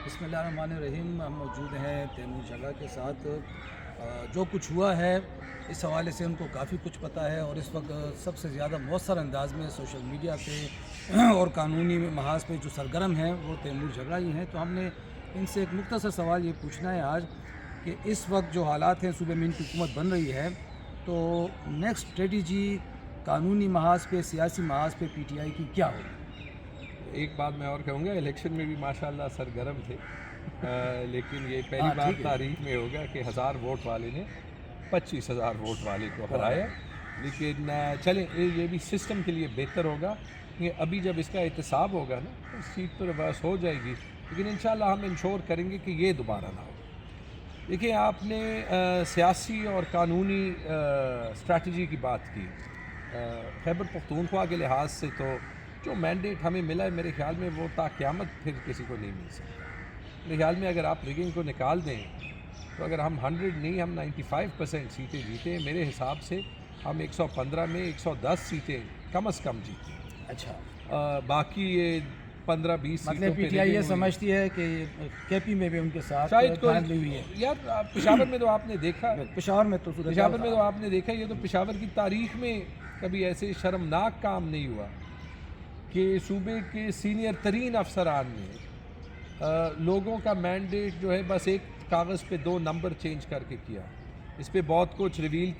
بسم اللہ الرحمن الرحیم. ہم موجود ہیں تیمور جگہ کے ساتھ. جو کچھ ہوا ہے اس حوالے سے ان کو کافی کچھ پتہ ہے، اور اس وقت سب سے زیادہ مؤثر انداز میں سوشل میڈیا پہ اور قانونی محاذ پہ جو سرگرم ہیں وہ تیمور جگہ ہی ہیں. تو ہم نے ان سے ایک مختصر سوال یہ پوچھنا ہے آج کہ اس وقت جو حالات ہیں، صوبے میں ان کی حکومت بن رہی ہے، تو نیکسٹ اسٹریٹجی قانونی محاذ پہ، سیاسی محاذ پہ پی ٹی آئی کی کیا ہوگی؟ ایک بات میں اور کہوں گا، الیکشن میں بھی ماشاءاللہ سرگرم تھے، لیکن یہ پہلی بار تاریخ میں ہوگا کہ 1000 ووٹ والے نے 25,000 ووٹ والے کو ہرایا. لیکن چلیں یہ بھی سسٹم کے لیے بہتر ہوگا کہ ابھی جب اس کا احتساب ہوگا نا تو سیٹ تو ریورس ہو جائے گی، لیکن انشاءاللہ ہم انشور کریں گے کہ یہ دوبارہ نہ ہو. دیکھیں، آپ نے سیاسی اور قانونی اسٹریٹجی کی بات کی. خیبر پختونخوا کے لحاظ سے تو جو مینڈیٹ ہمیں ملا ہے، میرے خیال میں وہ تا قیامت پھر کسی کو نہیں مل سکتا. میرے خیال میں اگر آپ ریگنگ کو نکال دیں تو اگر ہم 100 نہیں، ہم 95% سیٹیں جیتے. میرے حساب سے ہم 115 میں 110 سیٹیں کم از کم جیتے. اچھا، باقی یہ 15-20 سیٹوں مطلب پی پہ ٹی آئی یہ ریگنگ ہوئی. سمجھتی ہے کہ کے پی میں بھی ان کے ساتھ شاید کوئی دھاندلی ہوئی ہے. یار پشاور میں تو آپ نے دیکھا، پشاور میں تو آپ نے دیکھا، یہ تو پشاور کی تاریخ میں کبھی ایسے شرمناک کام نہیں ہوا کہ صوبے کے سینئر ترین افسران نے لوگوں کا مینڈیٹ جو ہے بس ایک کاغذ پہ 2 نمبر چینج کر کے کیا. اس پہ بہت کچھ ریویل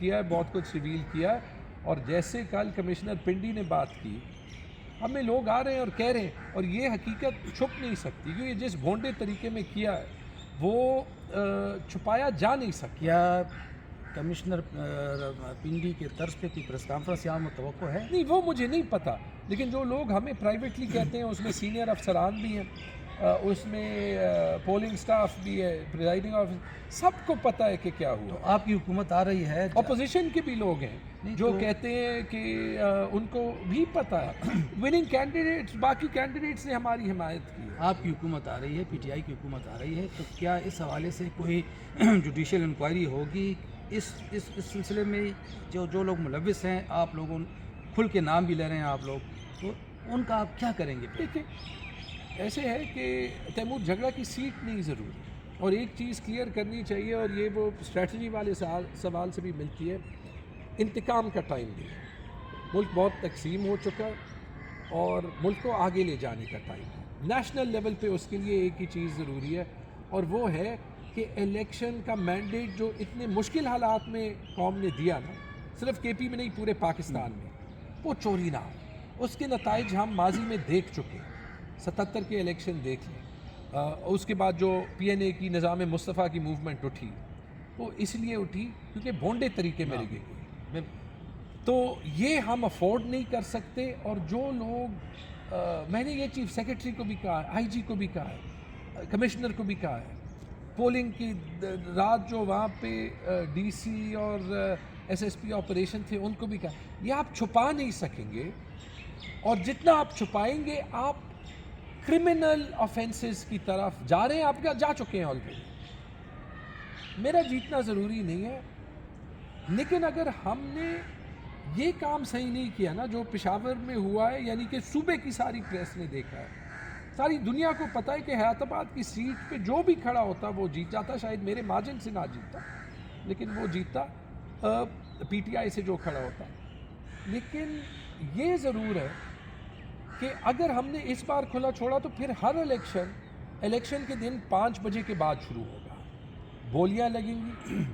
کیا. اور جیسے کل کمشنر پنڈی نے بات کی، ہمیں لوگ آ رہے ہیں اور کہہ رہے ہیں، اور یہ حقیقت چھپ نہیں سکتی کیونکہ جس بھونڈے طریقے میں کیا ہے وہ چھپایا جا نہیں سکتا. کیا کمشنر پنڈی کے طرز پہ کوئی پریس کانفرنس یہاں متوقع ہے؟ نہیں، وہ مجھے نہیں پتا، لیکن جو لوگ ہمیں پرائیویٹلی کہتے ہیں اس میں سینئر افسران بھی ہیں، اس میں پولنگ سٹاف بھی ہے، پریزائڈنگ آفیسر، سب کو پتہ ہے کہ کیا ہوا. تو آپ کی حکومت آ رہی ہے، اپوزیشن کے بھی لوگ ہیں جو کہتے ہیں کہ ان کو بھی پتہ ہے. وننگ کینڈیڈیٹس، باقی کینڈیڈیٹس نے ہماری حمایت کی ہے. آپ کی حکومت آ رہی ہے، پی ٹی آئی کی حکومت آ رہی ہے، تو کیا اس حوالے سے کوئی جوڈیشل انکوائری ہوگی اس سلسلے میں؟ جو لوگ ملوث ہیں، آپ لوگوں کھل کے نام بھی لے رہے ہیں آپ لوگ، تو ان کا آپ کیا کریں گے؟ دیکھیں، ایسے ہے کہ تیمور جھگڑا کی سیٹ نہیں ضروری، اور ایک چیز کلیئر کرنی چاہیے، اور یہ وہ اسٹریٹجی والے سوال سے بھی ملتی ہے. انتقام کا ٹائم نہیں ہے. ملک بہت تقسیم ہو چکا ہے اور ملک کو آگے لے جانے کا ٹائم ہے. نیشنل لیول پہ اس کے لیے ایک ہی چیز ضروری ہے، اور وہ ہے کہ الیکشن کا مینڈیٹ جو اتنے مشکل حالات میں قوم نے دیا نا، صرف کے پی میں نہیں پورے پاکستان میں، وہ چوری نہ ہو. اس کے نتائج ہم ماضی میں دیکھ چکے ہیں. 77 کے الیکشن دیکھ لیں. اس کے بعد جو پی این اے کی نظام مصطفیٰ کی موومنٹ اٹھی، وہ اس لیے اٹھی کیونکہ بھونڈے طریقے میں رگی گئی. تو یہ ہم افورڈ نہیں کر سکتے. اور جو لوگ میں نے یہ چیف سیکرٹری کو بھی کہا ہے، آئی جی کو بھی کہا ہے، کمشنر کو بھی کہا ہے، پولنگ کی رات جو وہاں پہ ڈی سی اور ایس ایس پی آپریشن تھے ان کو بھی کہا، یہ آپ چھپا نہیں سکیں گے، اور جتنا آپ چھپائیں گے آپ کرمنل آفینسز کی طرف جا رہے ہیں. آپ جا چکے ہیں آلریڈی. میرا جیتنا ضروری نہیں ہے، لیکن اگر ہم نے یہ کام صحیح نہیں کیا نا جو پشاور میں ہوا ہے، یعنی کہ صوبے کی ساری پریس نے دیکھا ہے، ساری دنیا کو پتہ ہے کہ حیات آباد کی سیٹ پہ جو بھی کھڑا ہوتا وہ جیت جاتا. شاید میرے مارجن سے نہ جیتتا، لیکن وہ جیتتا پی ٹی آئی سے جو کھڑا ہوتا. لیکن یہ ضرور ہے کہ اگر ہم نے اس بار کھلا چھوڑا تو پھر ہر الیکشن کے دن 5 بجے کے بعد شروع ہوگا، بولیاں لگیں گی.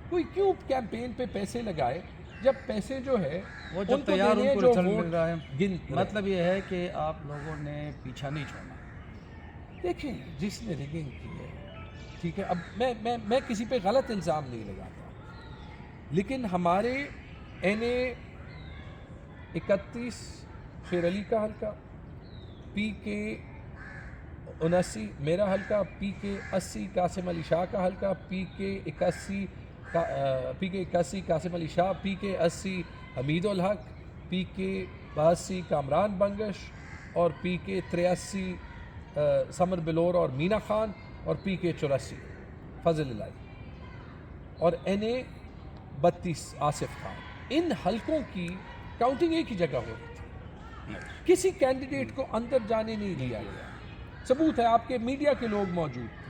کوئی کیوں کیمپین پہ پیسے لگائے جب پیسے جو ہے وہ جب تیار ان کو رزلٹ مل رہا ہے؟ گن مطلب یہ ہے کہ آپ لوگوں نے پیچھا نہیں چھوڑنا. دیکھیں، جس نے ریگنگ کی ہے، ٹھیک ہے، اب میں کسی پہ غلط الزام نہیں لگاتا، لیکن ہمارے این اے 31 شیر علی کا حلقہ، پی کے 79 میرا حلقہ، پی کے 80 قاسم علی شاہ کا حلقہ، پی کے 81 قاسم علی شاہ، پی کے 80 حمید الحق، پی کے 82 کامران بنگش، اور پی کے 83 سمر بلور اور مینا خان، اور پی کے 84 فضل الہی، اور این اے 32 آصف خان. ان حلقوں کی کاؤنٹنگ ایک ہی جگہ ہو رہی تھی. کسی کینڈیڈیٹ کو اندر جانے نہیں دیا گیا. ثبوت ہے، آپ کے میڈیا کے لوگ موجود تھے.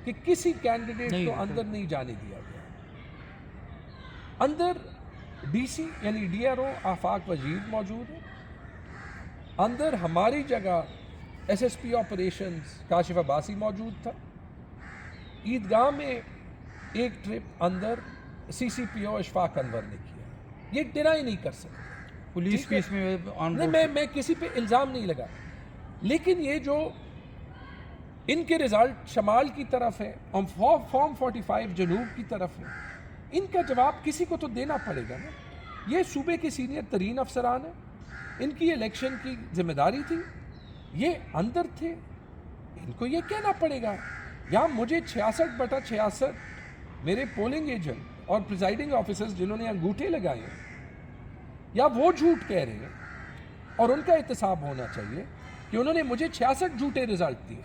کہ کسی کینڈیڈیٹ کو اندر نہیں جانے دیا گیا. اندر ڈی سی یعنی ڈی آر او آفاق وزیر موجود ہے. اندر ہماری جگہ S S P operations Kashif Abbasi موجود تھا. عیدگاہ میں ایک ٹرپ اندر سی سی پی او اشفاق انور نے کیا. یہ ڈینائی نہیں کر سکتے. پولیس بھی اس میں نہیں, میں کسی پہ الزام نہیں لگا, لیکن یہ جو ان کے رزلٹ شمال کی طرف ہے اور فارم 45 جنوب کی طرف ہے, ان کا جواب کسی کو تو دینا پڑے گا نا. یہ صوبے کے سینئر ترین افسران ہیں, ان کی الیکشن کی ذمہ داری تھی, یہ اندر تھے, ان کو یہ کہنا پڑے گا. یا مجھے 66/66 میرے پولنگ ایجنٹ اور پریزائڈنگ آفیسرز جنہوں نے انگوٹھے لگائے ہیں, یا وہ جھوٹ کہہ رہے ہیں اور ان کا احتساب ہونا چاہیے کہ انہوں نے مجھے 66 جھوٹے رزلٹ دیے,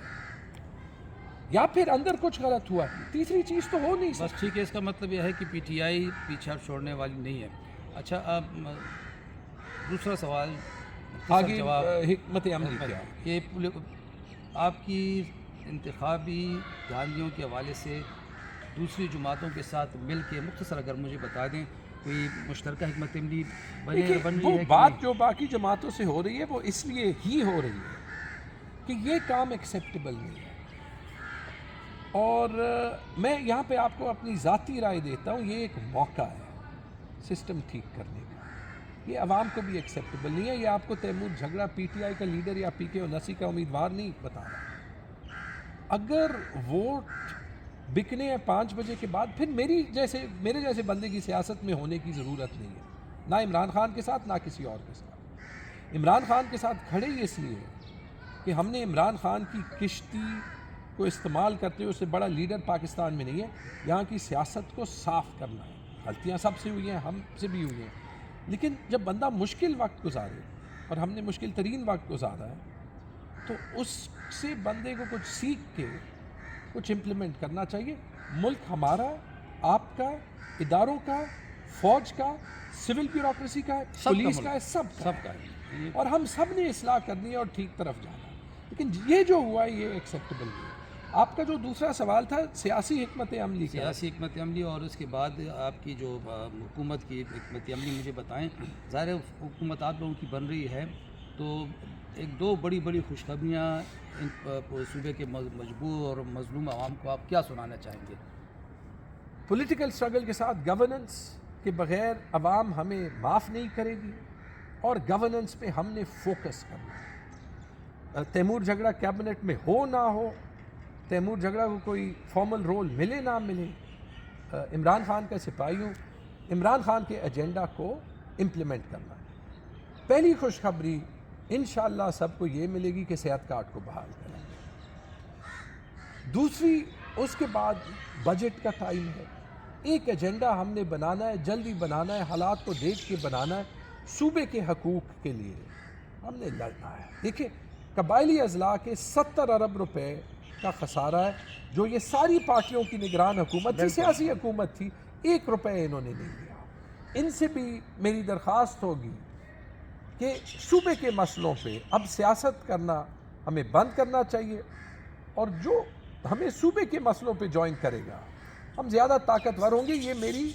یا پھر اندر کچھ غلط ہوا. تیسری چیز تو ہو نہیں بس ٹھیک ہے. اس کا مطلب یہ ہے کہ پی ٹی آئی پیچھے اب چھوڑنے والی نہیں ہے. اچھا, اب دوسرا سوال آگے حکمت عملی کیا کہ آپ کی انتخابی دھاندلیوں کے حوالے سے دوسری جماعتوں کے ساتھ مل کے مختصر اگر مجھے بتا دیں کوئی مشترکہ حکمت عملی بن رہی ہے؟ بات جو باقی جماعتوں سے ہو رہی ہے وہ اس لیے ہی ہو رہی ہے کہ یہ کام ایکسیپٹیبل نہیں ہے. اور میں یہاں پہ آپ کو اپنی ذاتی رائے دیتا ہوں, یہ ایک موقع ہے سسٹم ٹھیک کرنے کا. یہ عوام کو بھی ایکسیپٹیبل نہیں ہے. یہ آپ کو تیمور جھگڑا پی ٹی آئی کا لیڈر یا پی کے انسی کا امیدوار نہیں بتا رہا. اگر ووٹ بکنے ہیں 5 بجے کے بعد, پھر میرے جیسے بندے کی سیاست میں ہونے کی ضرورت نہیں ہے, نہ عمران خان کے ساتھ نہ کسی اور کے ساتھ. عمران خان کے ساتھ کھڑے ہی اس لیے کہ ہم نے عمران خان کی کشتی کو استعمال کرتے ہوئے, اس سے بڑا لیڈر پاکستان میں نہیں ہے. یہاں کی سیاست کو صاف کرنا ہے. غلطیاں سب سے ہوئی ہیں, ہم سے بھی ہوئی ہیں, لیکن جب بندہ مشکل وقت گزارے, اور ہم نے مشکل ترین وقت گزارا ہے, تو اس سے بندے کو کچھ سیکھ کے کچھ امپلیمنٹ کرنا چاہیے. ملک ہمارا, آپ کا, اداروں کا, فوج کا, سول بیوروکریسی کا ہے, پولیس کا ہے, سب کا ہے, اور ہم سب نے اصلاح کرنی ہے اور ٹھیک طرف جانا ہے. لیکن یہ جو ہوا ہے یہ ایکسیپٹیبل نہیں ہے. آپ کا جو دوسرا سوال تھا سیاسی حکمت عملی کا, سیاسی حکمت عملی, اور اس کے بعد آپ کی جو حکومت کی حکمت عملی مجھے بتائیں. ظاہر حکومت آپ لوگوں کی بن رہی ہے, تو ایک دو بڑی خوشخبریاں ان صوبے کے مجبور اور مظلوم عوام کو آپ کیا سنانا چاہیں گے؟ پولیٹیکل سٹرگل کے ساتھ گورننس کے بغیر عوام ہمیں معاف نہیں کرے گی, اور گورننس پہ ہم نے فوکس کرنا ہے. تیمور جھگڑا کیبنٹ میں ہو نہ ہو, تیمور جھگڑا کو کوئی فارمل رول ملے نہ ملے, عمران خان کا سپاہی ہوں, عمران خان کے ایجنڈا کو امپلیمنٹ کرنا ہے. پہلی خوشخبری انشاءاللہ سب کو یہ ملے گی کہ صحت کارڈ کو بحال کریں گے. دوسری, اس کے بعد بجٹ کا ٹائم ہے. ایک ایجنڈا ہم نے بنانا ہے, جلدی بنانا ہے, حالات کو دیکھ کے بنانا ہے. صوبے کے حقوق کے لیے ہم نے لڑنا ہے. دیکھیں, قبائلی اضلاع کے 70 ارب روپے کا خسارہ ہے, جو یہ ساری پارٹیوں کی نگران حکومت تھی, سیاسی حکومت تھی, 1 روپے انہوں نے نہیں لیا. ان سے بھی میری درخواست ہوگی کہ صوبے کے مسئلوں پہ اب سیاست کرنا ہمیں بند کرنا چاہیے, اور جو ہمیں صوبے کے مسئلوں پہ جوائن کرے گا ہم زیادہ طاقتور ہوں گے. یہ میری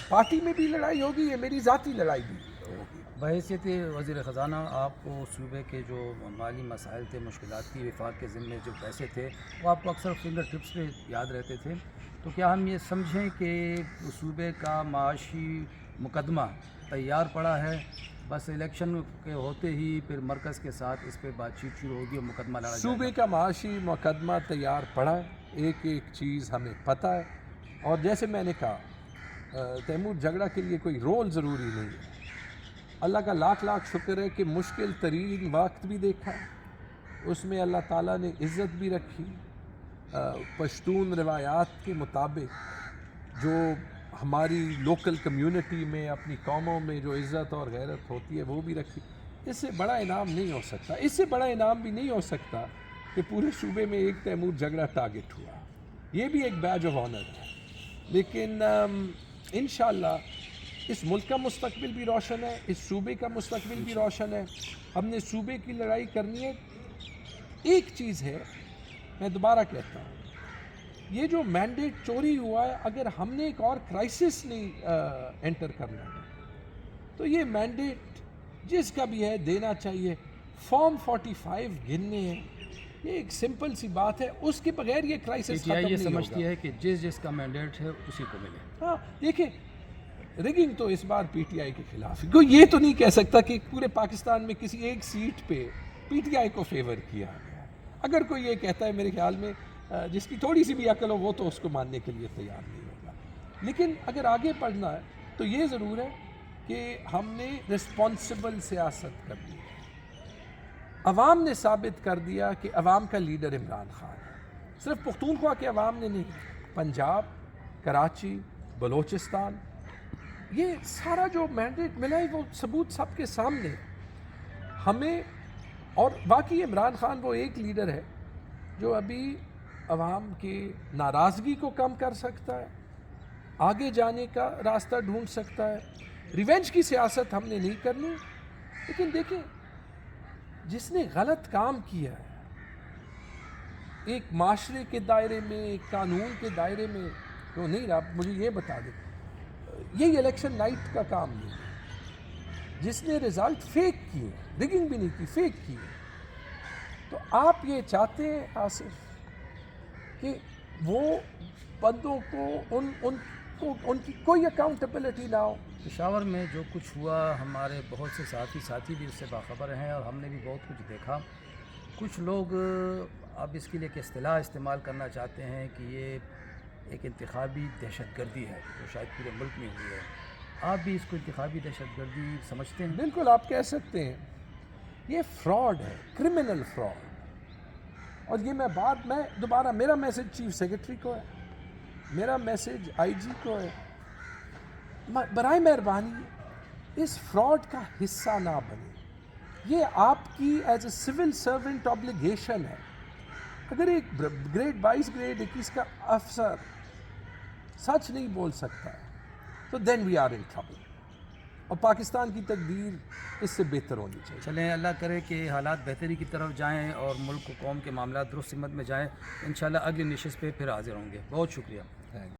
پارٹی میں بھی لڑائی ہوگی, یہ میری ذاتی لڑائی بھی ہوگی. بحیثیت وزیر خزانہ, آپ کو صوبے کے جو مالی مسائل تھے, مشکلات تھی, وفاق کے ذمے جو پیسے تھے, وہ آپ کو اکثر فنگر ٹپس پہ یاد رہتے تھے. تو کیا ہم یہ سمجھیں کہ صوبے کا معاشی مقدمہ تیار پڑا ہے, بس الیکشن کے ہوتے ہی پھر مرکز کے ساتھ اس پہ بات چیت شروع ہوگی اور مقدمہ لڑا جائے گا؟ صوبے کا معاشی مقدمہ تیار پڑا ہے, ایک چیز ہمیں پتہ ہے, اور جیسے میں نے کہا تیمور جھگڑا کے لیے کوئی رول ضروری نہیں ہے. اللہ کا لاکھ شکر ہے کہ مشکل ترین وقت بھی دیکھا, اس میں اللہ تعالیٰ نے عزت بھی رکھی. پشتون روایات کے مطابق جو ہماری لوکل کمیونٹی میں, اپنی قوموں میں جو عزت اور غیرت ہوتی ہے وہ بھی رکھی. اس سے بڑا انعام نہیں ہو سکتا. اس سے بڑا انعام بھی نہیں ہو سکتا کہ پورے صوبے میں ایک تیمور جھگڑا ٹارگٹ ہوا. یہ بھی ایک بیج آف آنر ہے. لیکن انشاءاللہ اس ملک کا مستقبل بھی روشن ہے, اس صوبے کا مستقبل بھی روشن ہے. ہم نے صوبے کی لڑائی کرنی ہے. ایک چیز ہے, میں دوبارہ کہتا ہوں, یہ جو مینڈیٹ چوری ہوا ہے، اگر ہم نے ایک اور کرائسس نہیں انٹر کرنا ہے تو یہ مینڈیٹ جس کا بھی ہے دینا چاہیے. فارم 45 گننے ہیں، یہ ایک سمپل سی بات ہے، اس کے بغیر یہ کرائسس ختم یہ نہیں سمجھتی ہوگا. ہے کہ جس کا مینڈیٹ ہے اسی کو ملے. ہاں دیکھیں، ریگنگ تو اس بار پی ٹی آئی کے خلاف ہے. کوئی یہ تو نہیں کہہ سکتا کہ پورے پاکستان میں کسی ایک سیٹ پہ پی ٹی آئی کو فیور کیا گیا. اگر کوئی یہ کہتا ہے میرے خیال میں جس کی تھوڑی سی بھی عقل ہو وہ تو اس کو ماننے کے لیے تیار نہیں ہوگا. لیکن اگر آگے پڑھنا ہے تو یہ ضرور ہے کہ ہم نے رسپانسبل سیاست کرنی ہے. عوام نے ثابت کر دیا کہ عوام کا لیڈر عمران خان ہے. صرف پختونخوا کے عوام نے نہیں، پنجاب، کراچی، بلوچستان، یہ سارا جو مینڈیٹ ملا ہے وہ ثبوت سب کے سامنے ہمیں. اور باقی عمران خان وہ ایک لیڈر ہے جو ابھی عوام کی ناراضگی کو کم کر سکتا ہے، آگے جانے کا راستہ ڈھونڈ سکتا ہے. ریونج کی سیاست ہم نے نہیں کرنی. لیکن دیکھیں، جس نے غلط کام کیا ہے ایک معاشرے کے دائرے میں، ایک قانون کے دائرے میں، تو نہیں رہا. مجھے یہ بتا دیں، یہی الیکشن نائٹ کا کام نہیں ہے. جس نے رزلٹ فیک کیے، ریگنگ بھی نہیں کی، فیک کیے، تو آپ یہ چاہتے ہیں آصف کہ وہ بندوں کو ان کی کوئی اکاؤنٹیبلٹی نہ ہو. پشاور میں جو کچھ ہوا، ہمارے بہت سے ساتھی بھی اس سے باخبر ہیں اور ہم نے بھی بہت کچھ دیکھا. کچھ لوگ اب اس کے لیے ایک اصطلاح استعمال کرنا چاہتے ہیں کہ یہ ایک انتخابی دہشت گردی ہے جو شاید پورے ملک میں ہوئی ہے. آپ بھی اس کو انتخابی دہشت گردی سمجھتے ہیں؟ بالکل آپ کہہ سکتے ہیں. یہ فراڈ ہے، کرمنل فراڈ. اور یہ میں دوبارہ میرا میسج چیف سیکرٹری کو ہے، میرا میسج آئی جی کو ہے، برائے مہربانی اس فراڈ کا حصہ نہ بنے. یہ آپ کی as a civil servant obligation ہے. اگر ایک گریڈ 22 گریڈ 21 کا افسر سچ نہیں بول سکتا ہے تو دین وی آر ان ٹربل. اور پاکستان کی تقدیر اس سے بہتر ہونی چاہیے. چلیں، اللہ کرے کہ حالات بہتری کی طرف جائیں اور ملک و قوم کے معاملات درست سمت میں جائیں. انشاءاللہ اگلی نشست پہ پھر حاضر ہوں گے. بہت شکریہ.